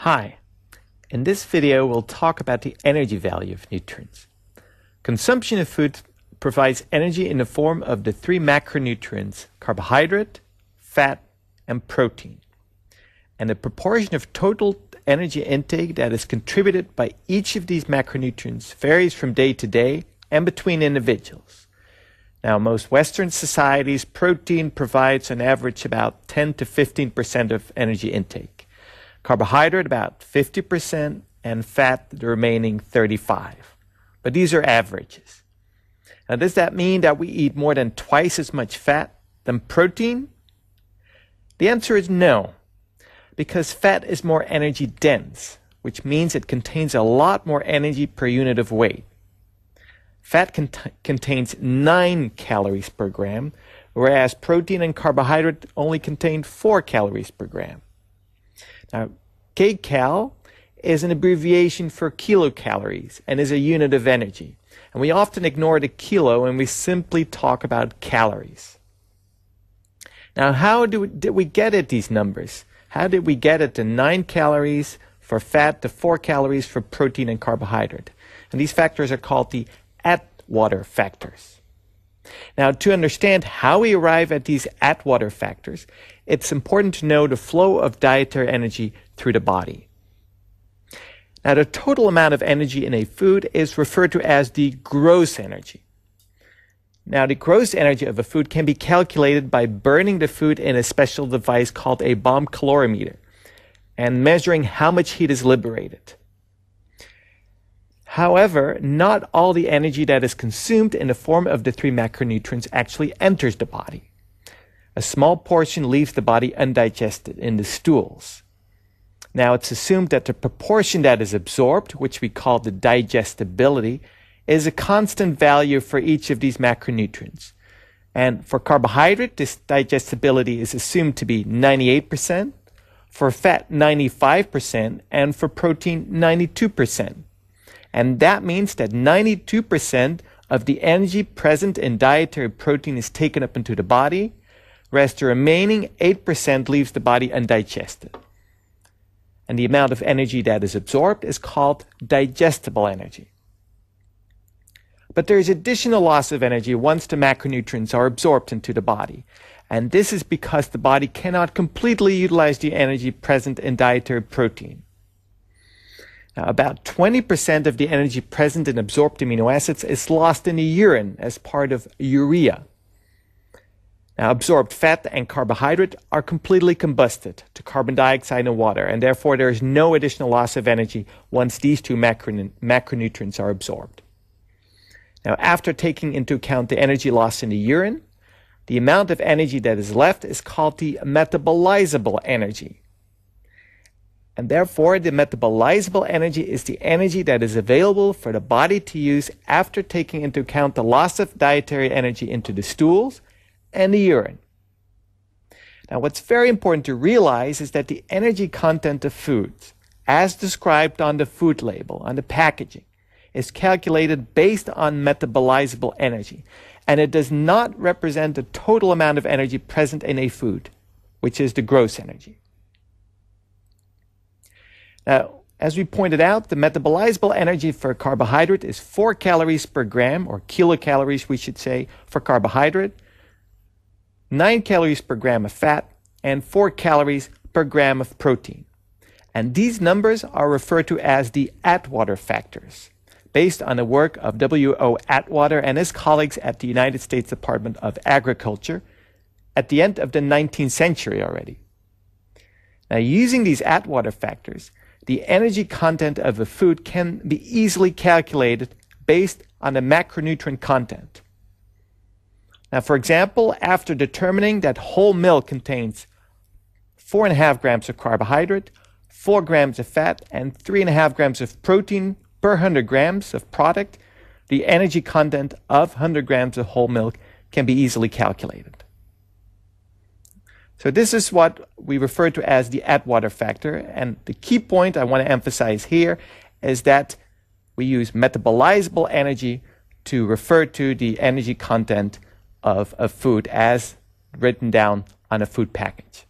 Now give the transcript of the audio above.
Hi, in this video we'll talk about the energy value of nutrients. Consumption of food provides energy in the form of the three macronutrients carbohydrate, fat, and protein. And the proportion of total energy intake that is contributed by each of these macronutrients varies from day to day and between individuals. Now, most Western societies, protein provides on average about 10 to 15% of energy intake. Carbohydrate about 50%, and fat the remaining 35%. But these are averages. Now, does that mean that we eat more than twice as much fat than protein? The answer is no, because fat is more energy dense, which means it contains a lot more energy per unit of weight. Fat contains 9 calories per gram, whereas protein and carbohydrate only contain 4 calories per gram. Now, kcal is an abbreviation for kilocalories and is a unit of energy. And we often ignore the kilo and we simply talk about calories. Now, how did we get at these numbers? How did we get it to 9 calories for fat to 4 calories for protein and carbohydrate? And these factors are called the Atwater factors. Now, to understand how we arrive at these Atwater factors, it's important to know the flow of dietary energy through the body. Now, the total amount of energy in a food is referred to as the gross energy. Now, the gross energy of a food can be calculated by burning the food in a special device called a bomb calorimeter and measuring how much heat is liberated. However, not all the energy that is consumed in the form of the three macronutrients actually enters the body. A small portion leaves the body undigested in the stools. Now, it's assumed that the proportion that is absorbed, which we call the digestibility, is a constant value for each of these macronutrients. And for carbohydrate, this digestibility is assumed to be 98%, for fat 95%, and for protein 92%. And that means that 92% of the energy present in dietary protein is taken up into the body, whereas the remaining 8% leaves the body undigested. And the amount of energy that is absorbed is called digestible energy. But there is additional loss of energy once the macronutrients are absorbed into the body. And this is because the body cannot completely utilize the energy present in dietary protein. Now, about 20% of the energy present in absorbed amino acids is lost in the urine as part of urea. Now, absorbed fat and carbohydrate are completely combusted to carbon dioxide and water, and therefore there is no additional loss of energy once these two macronutrients are absorbed. Now, after taking into account the energy lost in the urine, the amount of energy that is left is called the metabolizable energy. And therefore, the metabolizable energy is the energy that is available for the body to use after taking into account the loss of dietary energy into the stools and the urine. Now, what's very important to realize is that the energy content of foods, as described on the food label, on the packaging, is calculated based on metabolizable energy. And it does not represent the total amount of energy present in a food, which is the gross energy. Now, as we pointed out, the metabolizable energy for carbohydrate is 4 calories per gram, or kilocalories, we should say, for carbohydrate, 9 calories per gram of fat, and 4 calories per gram of protein. And these numbers are referred to as the Atwater factors, based on the work of W.O. Atwater and his colleagues at the United States Department of Agriculture at the end of the 19th century already. Now, using these Atwater factors, the energy content of a food can be easily calculated based on the macronutrient content. Now, for example, after determining that whole milk contains 4.5 grams of carbohydrate, 4 grams of fat, and 3.5 grams of protein per 100 grams of product, the energy content of 100 grams of whole milk can be easily calculated. So this is what we refer to as the Atwater factor. And the key point I want to emphasize here is that we use metabolizable energy to refer to the energy content of a food as written down on a food package.